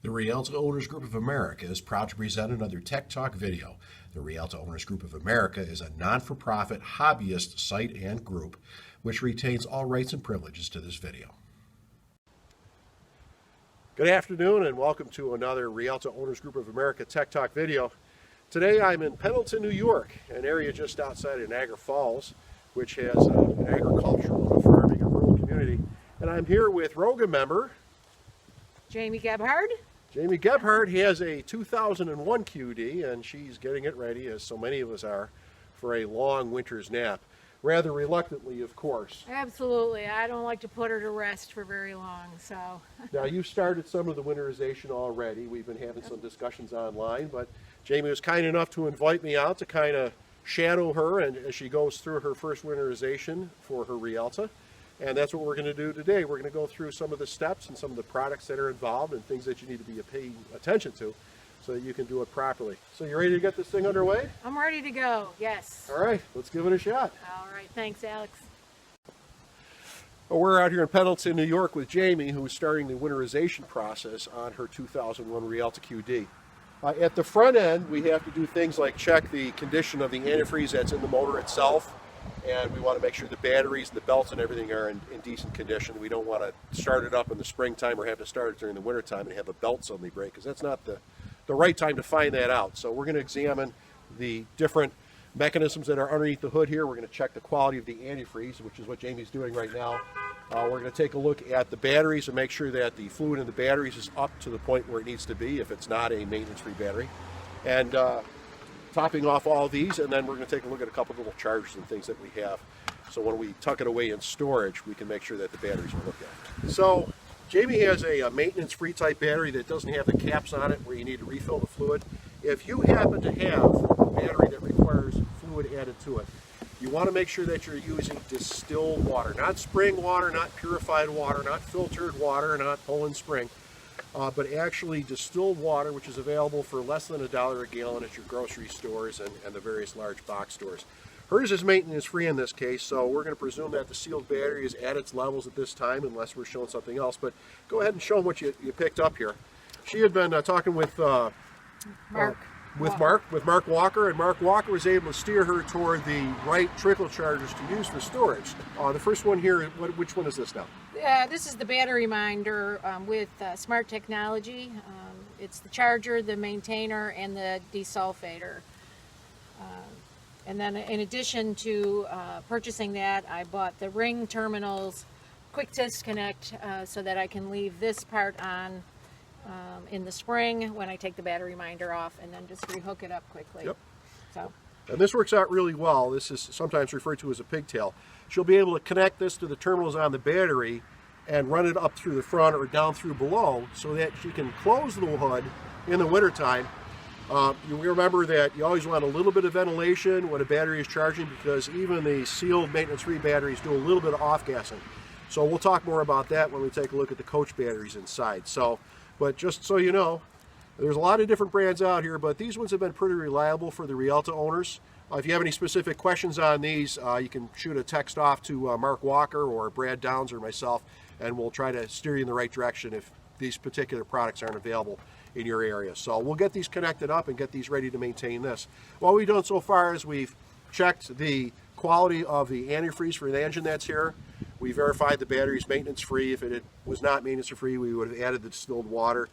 The Rialta Owners Group of America is proud to present another Tech Talk video. The Rialta Owners Group of America is a non-for-profit hobbyist site and group which retains all rights and privileges to this video. Good afternoon and welcome to another Rialta Owners Group of America Tech Talk video. Today I'm in Pendleton, New York, an area just outside of Niagara Falls, which has an agricultural and farming and rural community. And I'm here with Roga member Jamie Gebhard. Jamie Gebhard has a 2001 QD, and she's getting it ready, as so many of us are, for a long winter's nap. Rather reluctantly, of course. Absolutely. I don't like to put her to rest for very long, so. Now, you've started some of the winterization already. We've been having some discussions online, but Jamie was kind enough to invite me out to kind of shadow her and as she goes through her first winterization for her Rialta. And that's what we're going to do today. We're going to go through some of the steps and some of the products that are involved and things that you need to be paying attention to so that you can do it properly. So you ready to get this thing underway? I'm ready to go, yes. All right, let's give it a shot. All right, thanks, Alex. Well, we're out here in Pendleton, New York with Jamie, who's starting the winterization process on her 2001 Rialta QD. At the front end, we have to do things like check the condition of the antifreeze that's in the motor itself. And we want to make sure the batteries and the belts and everything are in decent condition. We don't want to start it up in the springtime or have to start it during the wintertime and have a belt suddenly break, because that's not the right time to find that out. So we're going to examine the different mechanisms that are underneath the hood here. We're going to check the quality of the antifreeze, which is what Jamie's doing right now. We're going to take a look at the batteries and make sure that the fluid in the batteries is up to the point where it needs to be if it's not a maintenance-free battery. And topping off all these, and then we're going to take a look at a couple little chargers and things that we have. So when we tuck it away in storage, we can make sure that the batteries are looked at. So Jamie has a maintenance-free type battery that doesn't have the caps on it where you need to refill the fluid. If you happen to have a battery that requires fluid added to it, you want to make sure that you're using distilled water, not spring water, not purified water, not filtered water, not Poland Spring. But actually distilled water, which is available for less than $1 a gallon at your grocery stores and the various large box stores. Hers is maintenance free in this case, so we're going to presume that the sealed battery is at its levels at this time, unless we're showing something else. But go ahead and show them what you picked up here. She had been talking with Mark Walker, and Mark Walker was able to steer her toward the right trickle chargers to use for storage. The first one here, which one is this now? This is the battery minder with smart technology. It's the charger, the maintainer, and the desulfator. And then in addition to purchasing that, I bought the ring terminals, quick disconnect, so that I can leave this part on in the spring when I take the battery minder off, and then just rehook it up quickly. Yep. So. And this works out really well. This is sometimes referred to as a pigtail. She'll be able to connect this to the terminals on the battery and run it up through the front or down through below so that she can close the hood in the wintertime. You remember that you always want a little bit of ventilation when a battery is charging, because even the sealed maintenance-free batteries do a little bit of off-gassing. So we'll talk more about that when we take a look at the coach batteries inside. But just so you know, there's a lot of different brands out here, but these ones have been pretty reliable for the Rialta owners. If you have any specific questions on these, you can shoot a text off to Mark Walker or Brad Downs or myself, and we'll try to steer you in the right direction if these particular products aren't available in your area. So we'll get these connected up and get these ready to maintain this. What we've done so far is we've checked the quality of the antifreeze for the engine that's here. We verified the battery's maintenance-free. If it was not maintenance-free, we would have added the distilled water.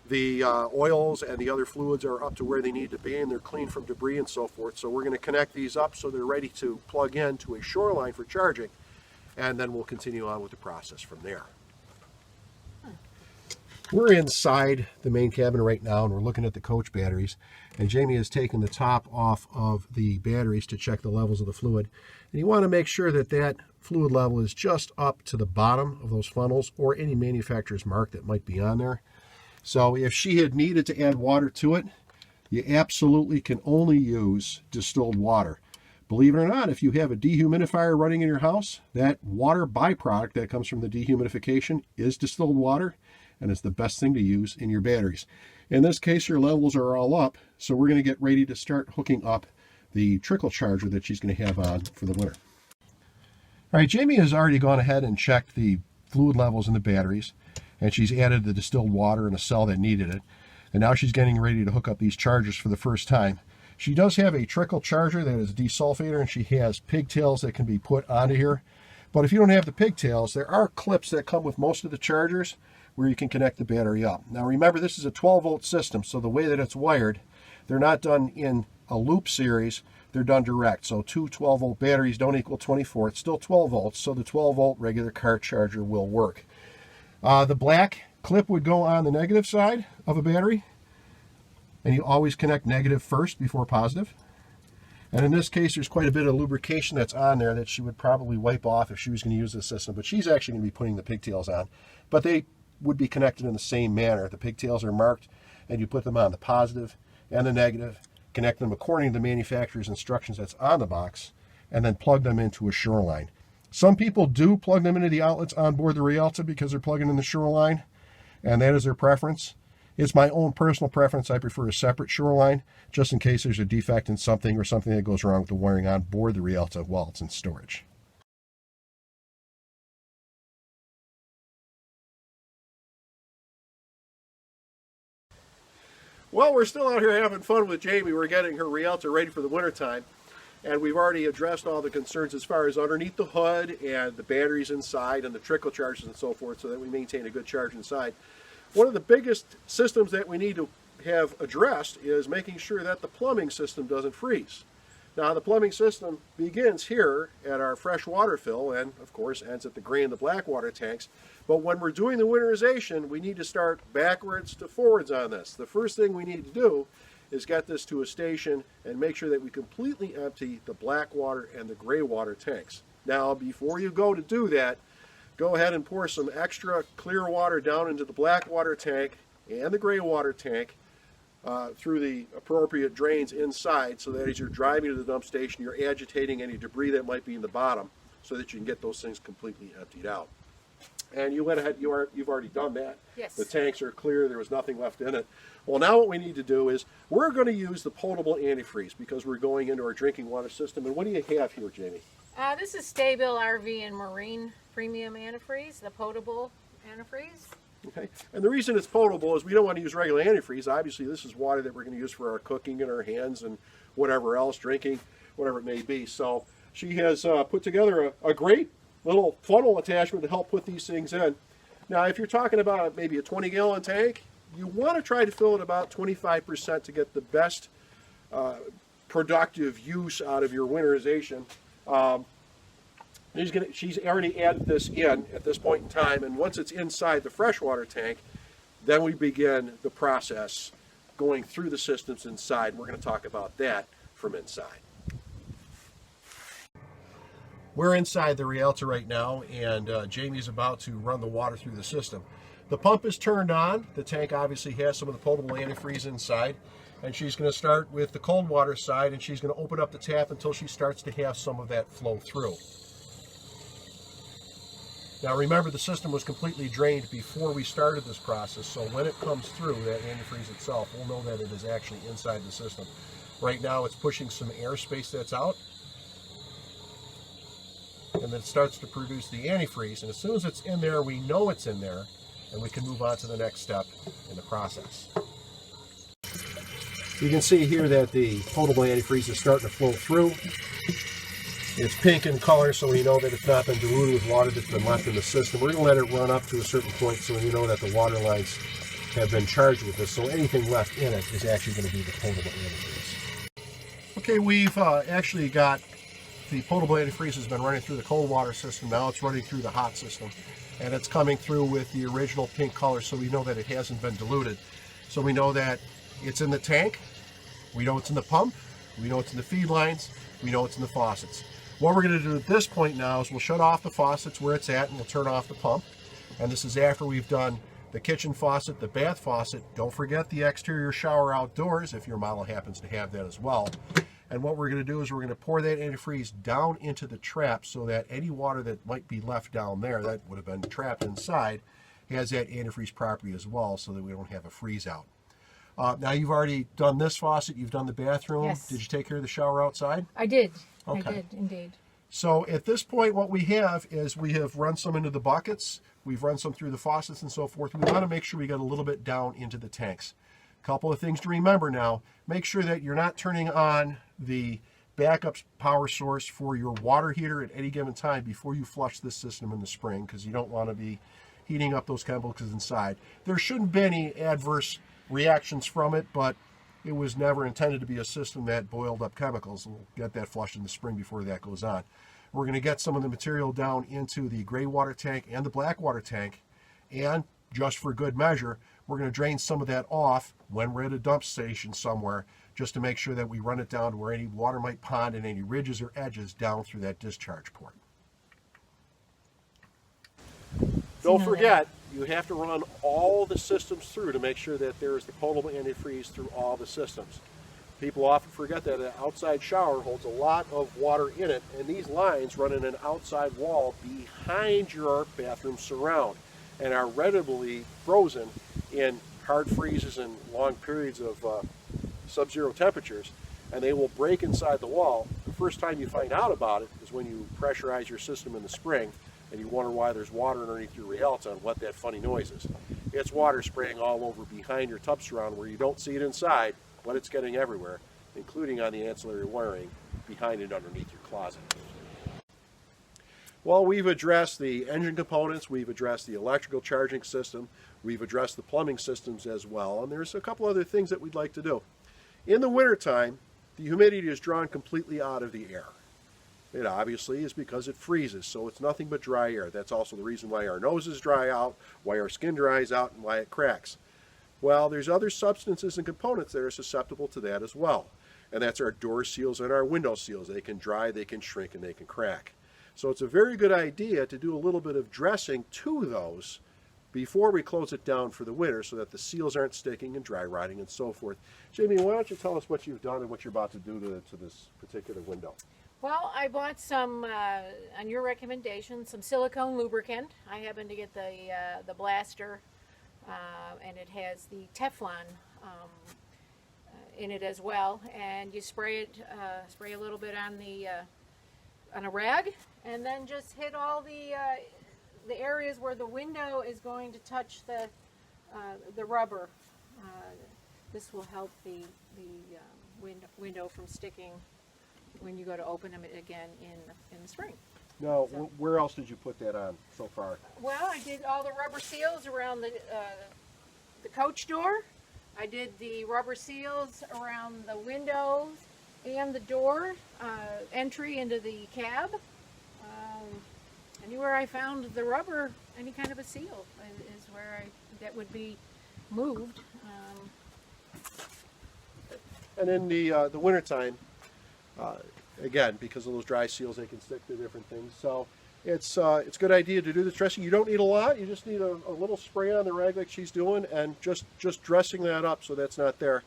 The oils and the other fluids are up to where they need to be, and they're clean from debris and so forth. So we're going to connect these up so they're ready to plug in to a shoreline for charging, and then we'll continue on with the process from there. We're inside the main cabin right now, and we're looking at the coach batteries. And Jamie has taken the top off of the batteries to check the levels of the fluid. And you want to make sure that that fluid level is just up to the bottom of those funnels or any manufacturer's mark that might be on there. So if she had needed to add water to it, you absolutely can only use distilled water. Believe it or not, if you have a dehumidifier running in your house, that water byproduct that comes from the dehumidification is distilled water, and it's the best thing to use in your batteries. In this case, your levels are all up, so we're going to get ready to start hooking up the trickle charger that she's going to have on for the winter. All right, Jamie has already gone ahead and checked the fluid levels in the batteries. and she's added the distilled water in a cell that needed it. And now she's getting ready to hook up these chargers for the first time. She does have a trickle charger that is a desulfator, and she has pigtails that can be put onto here. But if you don't have the pigtails, there are clips that come with most of the chargers where you can connect the battery up. Now remember, this is a 12-volt system, so the way that it's wired, they're not done in a loop series, they're done direct. So two 12-volt batteries don't equal 24, it's still 12 volts, so the 12-volt regular car charger will work. The black clip would go on the negative side of a battery, and you always connect negative first before positive. And in this case, there's quite a bit of lubrication that's on there that she would probably wipe off if she was going to use this system, but she's actually going to be putting the pigtails on. But they would be connected in the same manner. The pigtails are marked, and you put them on the positive and the negative, connect them according to the manufacturer's instructions that's on the box, and then plug them into a Shoreline. Some people do plug them into the outlets on board the Rialta because they're plugging in the Shoreline, and that is their preference. It's my own personal preference. I prefer a separate Shoreline, just in case there's a defect in something or something that goes wrong with the wiring on board the Rialta while it's in storage. Well, we're still out here having fun with Jamie. We're getting her Rialta ready for the wintertime. And we've already addressed all the concerns as far as underneath the hood and the batteries inside and the trickle charges and so forth, so that we maintain a good charge inside. One of the biggest systems that we need to have addressed is making sure that the plumbing system doesn't freeze. Now, the plumbing system begins here at our fresh water fill and, of course, ends at the gray and the black water tanks. But when we're doing the winterization, we need to start backwards to forwards on this. The first thing we need to do is get this to a station and make sure that we completely empty the black water and the gray water tanks. Now, before you go to do that, go ahead and pour some extra clear water down into the black water tank and the gray water tank through the appropriate drains inside, so that as you're driving to the dump station, you're agitating any debris that might be in the bottom so that you can get those things completely emptied out. And you went ahead, you've already done that. Yes. The tanks are clear, there was nothing left in it. Well, now what we need to do is we're going to use the potable antifreeze because we're going into our drinking water system. And what do you have here, Jamie? This is Staybill RV and Marine Premium Antifreeze, the potable antifreeze. Okay, and the reason it's potable is we don't want to use regular antifreeze. Obviously, this is water that we're going to use for our cooking and our hands and whatever else, drinking, whatever it may be. So she has put together a great little funnel attachment to help put these things in. Now, if you're talking about maybe a 20-gallon tank, you want to try to fill it about 25% to get the best productive use out of your winterization. She's already added this in at this point in time, and once it's inside the freshwater tank, then we begin the process going through the systems inside. We're going to talk about that from inside. We're inside the Rialta right now, and Jamie's about to run the water through the system. The pump is turned on. The tank obviously has some of the potable antifreeze inside, and she's going to start with the cold water side, and she's going to open up the tap until she starts to have some of that flow through. Now remember, the system was completely drained before we started this process, so when it comes through, that antifreeze itself, we'll know that it is actually inside the system. Right now it's pushing some airspace that's out, and then it starts to produce the antifreeze, and as soon as it's in there, we know it's in there, and we can move on to the next step in the process. You can see here that the potable antifreeze is starting to flow through. It's pink in color, so we know that it's not been diluted with water that's been left in the system. We're going to let it run up to a certain point so we know that the water lines have been charged with this, so anything left in it is actually going to be the potable antifreeze. Okay, we've actually got the potable antifreeze has been running through the cold water system. Now it's running through the hot system, and it's coming through with the original pink color, so we know that it hasn't been diluted. So we know that it's in the tank, we know it's in the pump, we know it's in the feed lines, we know it's in the faucets. What we're going to do at this point now is we'll shut off the faucets where it's at, and we'll turn off the pump. And this is after we've done the kitchen faucet, the bath faucet. Don't forget the exterior shower outdoors if your model happens to have that as well. And what we're going to do is we're going to pour that antifreeze down into the trap so that any water that might be left down there that would have been trapped inside has that antifreeze property as well, so that we don't have a freeze out. Now you've already done this faucet, you've done the bathroom. Yes. Did you take care of the shower outside? I did. Okay. I did, indeed. So at this point, what we have is we have run some into the buckets. We've run some through the faucets and so forth. We want to make sure we get a little bit down into the tanks. A couple of things to remember now. Make sure that you're not turning on the backup power source for your water heater at any given time before you flush this system in the spring, because you don't want to be heating up those chemicals inside. There shouldn't be any adverse reactions from it, but it was never intended to be a system that boiled up chemicals. We'll get that flushed in the spring before that goes on. We're going to get some of the material down into the gray water tank and the black water tank, and just for good measure, we're going to drain some of that off when we're at a dump station somewhere, just to make sure that we run it down to where any water might pond and any ridges or edges down through that discharge port. Don't forget, you have to run all the systems through to make sure that there is the potable antifreeze through all the systems. People often forget that an outside shower holds a lot of water in it, and these lines run in an outside wall behind your bathroom surround and are readily frozen in hard freezes and long periods of sub-zero temperatures, and they will break inside the wall. The first time you find out about it is when you pressurize your system in the spring and you wonder why there's water underneath your Rialta and what that funny noise is. It's water spraying all over behind your tub surround where you don't see it inside, but it's getting everywhere, including on the ancillary wiring behind and underneath your closet. Well, we've addressed the engine components, we've addressed the electrical charging system, we've addressed the plumbing systems as well, and there's a couple other things that we'd like to do. In the wintertime, the humidity is drawn completely out of the air. It obviously is because it freezes, so it's nothing but dry air. That's also the reason why our noses dry out, why our skin dries out, and why it cracks. Well, there's other substances and components that are susceptible to that as well. And that's our door seals and our window seals. They can dry, they can shrink, and they can crack. So it's a very good idea to do a little bit of dressing to those before we close it down for the winter so that the seals aren't sticking and dry rotting and so forth. Jamie, why don't you tell us what you've done and what you're about to do to this particular window? Well, I bought some, on your recommendation, some silicone lubricant. I happen to get the blaster, and it has the Teflon in it as well. And you spray it, spray a little bit on a rag, and then just hit all the areas where the window is going to touch the rubber. This will help the window from sticking when you go to open them again in the spring. Now, So- where else did you put that on so far? Well, I did all the rubber seals around the coach door. I did the rubber seals around the windows and the door entry into the cab. Anywhere I found the rubber, any kind of a seal is where that would be moved. And in the wintertime, again, because of those dry seals, they can stick to different things. So it's a good idea to do the dressing. You don't need a lot. You just need a little spray on the rag like she's doing, and just dressing that up so that's not there.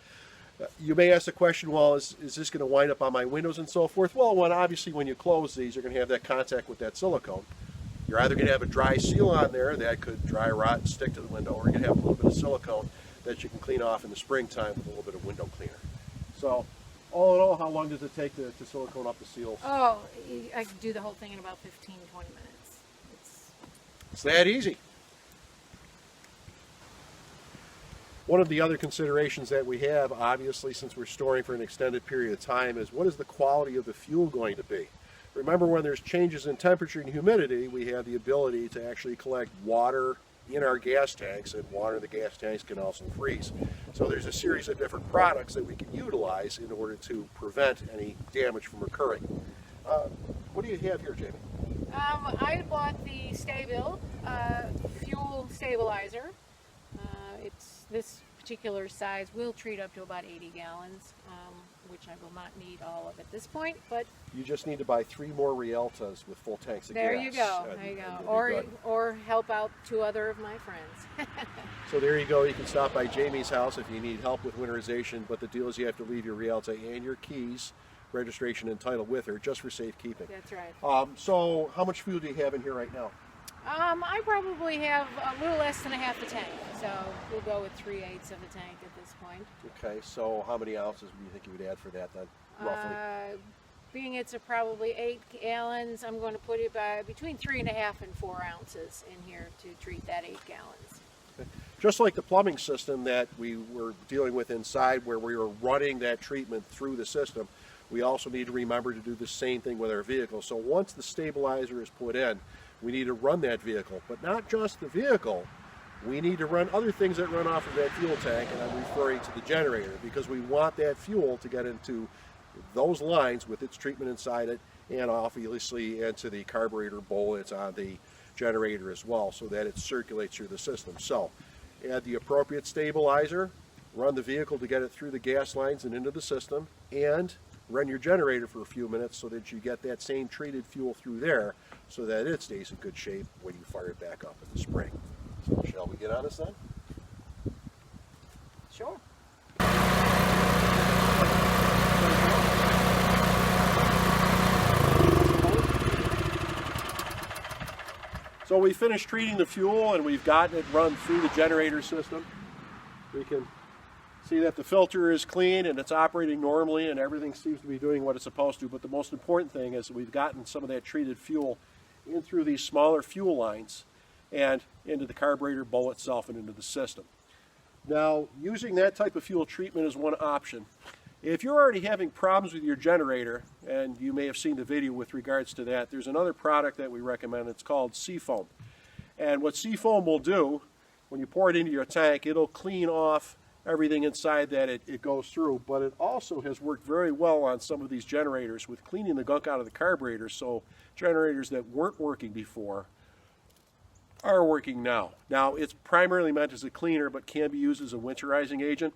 You may ask the question, well, is this going to wind up on my windows and so forth? Well, obviously when you close these, you're going to have that contact with that silicone. You're either going to have a dry seal on there that could dry rot and stick to the window, or you're going to have a little bit of silicone that you can clean off in the springtime with a little bit of window cleaner. So, all in all, how long does it take to silicone up the seals? Oh, I could do the whole thing in about 15, 20 minutes. It's that easy. One of the other considerations that we have, obviously, since we're storing for an extended period of time, is what is the quality of the fuel going to be? Remember, when there's changes in temperature and humidity, we have the ability to actually collect water in our gas tanks, and water in the gas tanks can also freeze. So there's a series of different products that we can utilize in order to prevent any damage from occurring. What do you have here, Jamie? I bought the Stabil fuel stabilizer. This particular size will treat up to about 80 gallons, which I will not need all of at this point, but You just need to buy 3 more Rialtas with full tanks of there gas. you go. and- There you and go. you'll be good. Or help out 2 other of my friends. So there you go. You can stop by Jamie's house if you need help with winterization, but the deal is you have to leave your Rialta and your keys, registration and title with her, just for safekeeping. That's right. So how much fuel do you have in here right now? I probably have a little less than a half a tank, so we'll go with 3/8 of a tank at this point. Okay, so how many ounces do you think you would add for that then, roughly? being it's a probably 8 gallons, I'm going to put it by between 3.5 and 4 ounces in here to treat that 8 gallons. Just like the plumbing system that we were dealing with inside, where we were running that treatment through the system, we also need to remember to do the same thing with our vehicle. So once the stabilizer is put in, we need to run that vehicle, but not just the vehicle. We need to run other things that run off of that fuel tank, and I'm referring to the generator, because we want that fuel to get into those lines with its treatment inside it, and obviously into the carburetor bowl that's on the generator as well, so that it circulates through the system. So add the appropriate stabilizer, run the vehicle to get it through the gas lines and into the system, and run your generator for a few minutes so that you get that same treated fuel through there so that it stays in good shape when you fire it back up in the spring. So shall we get on this then? Sure. So we finished treating the fuel and we've gotten it run through the generator system. We can see that the filter is clean and it's operating normally and everything seems to be doing what it's supposed to, but the most important thing is that we've gotten some of that treated fuel in through these smaller fuel lines and into the carburetor bowl itself and into the system. Now, using that type of fuel treatment is one option. If you're already having problems with your generator, and you may have seen the video with regards to that, there's another product that we recommend. It's called Seafoam. And what Seafoam will do, when you pour it into your tank, it'll clean off everything inside that it goes through, but it also has worked very well on some of these generators with cleaning the gunk out of the carburetor, so generators that weren't working before are working now. Now, it's primarily meant as a cleaner, but can be used as a winterizing agent.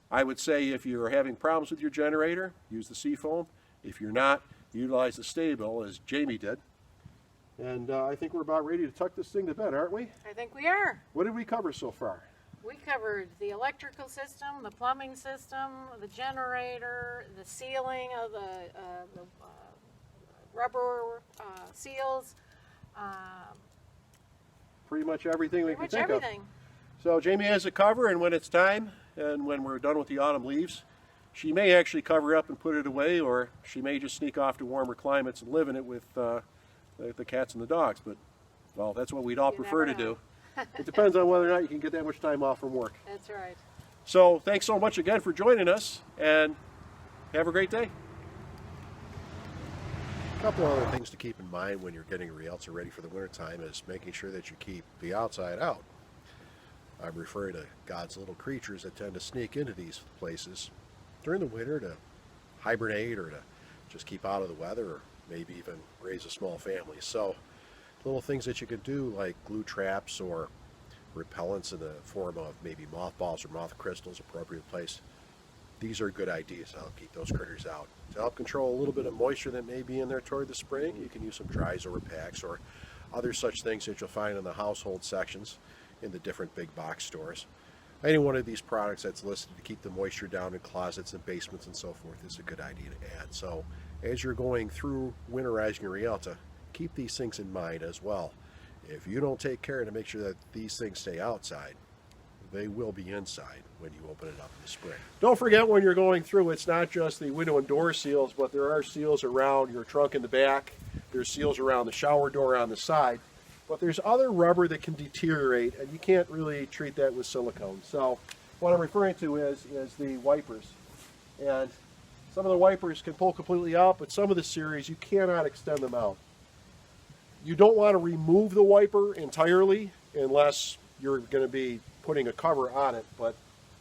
I would say if you're having problems with your generator, use the Seafoam. If you're not, utilize the Sta-Bil as Jamie did. And I think we're about ready to tuck this thing to bed, aren't we? I think we are. What did we cover so far? We covered the electrical system, the plumbing system, the generator, the sealing of the rubber seals. Pretty much everything we can think Everything. of. So Jamie has a cover, and when it's time, and when we're done with the autumn leaves, she may actually cover up and put it away, or she may just sneak off to warmer climates and live in it with the cats and the dogs. But, well, that's what we'd all prefer to do. It depends on whether or not you can get that much time off from work. That's right. So thanks so much again for joining us, and have a great day. A couple other things to keep in mind when you're getting Rialta ready for the wintertime is making sure that you keep the outside out. I'm referring to God's little creatures that tend to sneak into these places during the winter to hibernate or to just keep out of the weather, or maybe even raise a small family. So little things that you can do, like glue traps or repellents in the form of maybe mothballs or moth crystals, appropriate place. These are good ideas to help keep those critters out. To help control a little bit of moisture that may be in there toward the spring, you can use some dries over packs or other such things that you'll find in the household sections in the different big box stores. Any one of these products that's listed to keep the moisture down in closets and basements and so forth is a good idea to add. So as you're going through winterizing your Rialta, keep these things in mind as well. If you don't take care to make sure that these things stay outside, they will be inside when you open it up in the spring. Don't forget, when you're going through, it's not just the window and door seals, but there are seals around your trunk in the back. There's seals around the shower door on the side. But there's other rubber that can deteriorate, and you can't really treat that with silicone. So what I'm referring to is the wipers. And some of the wipers can pull completely out, but some of the series, you cannot extend them out. You don't want to remove the wiper entirely unless you're going to be putting a cover on it, but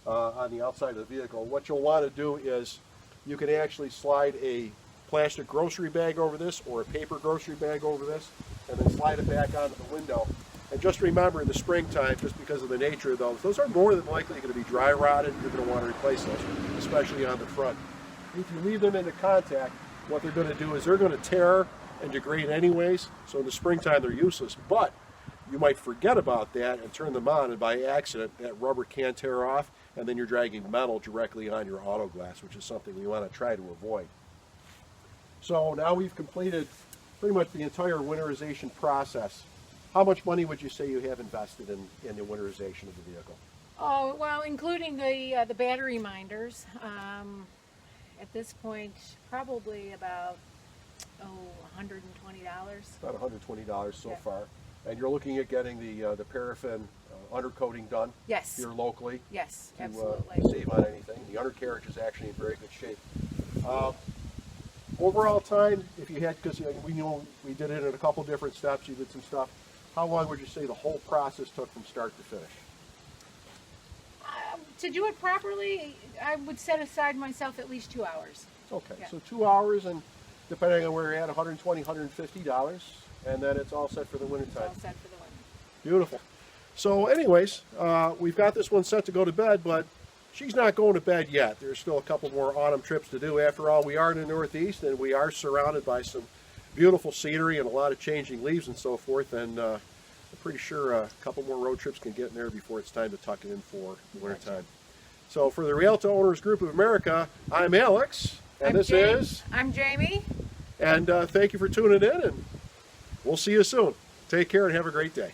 on the outside of the vehicle. What you'll want to do is you can actually slide a plastic grocery bag over this or a paper grocery bag over this, and then slide it back onto the window. And just remember, in the springtime, just because of the nature of those are more than likely going to be dry rotted. You're going to want to replace those, especially on the front. If you leave them into contact, what they're going to do is they're going to tear and degrade anyways, so in the springtime they're useless. But you might forget about that and turn them on, and by accident that rubber can tear off, and then you're dragging metal directly on your auto glass, which is something we want to try to avoid. So now we've completed pretty much the entire winterization process. How much money would you say you have invested in the winterization of the vehicle? Oh, well, including the battery minders. at this point, probably about $120. About $120 so Yeah. far. And you're looking at getting the paraffin undercoating done Yes. here locally Yes, to absolutely. save on anything. The undercarriage is actually in very good shape. Overall time, if you had, because we know we did it in a couple different steps, you did some stuff, how long would you say the whole process took from start to finish? To do it properly, I would set aside myself at least 2 hours. Okay, Yeah. so 2 hours, and depending on where you're at, $120, $150, and then it's all set for the winter It's all time. set for the winter. Beautiful. So anyways, we've got this one set to go to bed, but she's not going to bed yet. There's still a couple more autumn trips to do. After all, we are in the Northeast, and we are surrounded by some beautiful scenery and a lot of changing leaves and so forth, and I'm pretty sure a couple more road trips can get in there before it's time to tuck it in for the winter time. So for the Rialta Owners Group of America, I'm Alex, and I'm Jamie. and thank you for tuning in, and we'll see you soon. Take care and have a great day.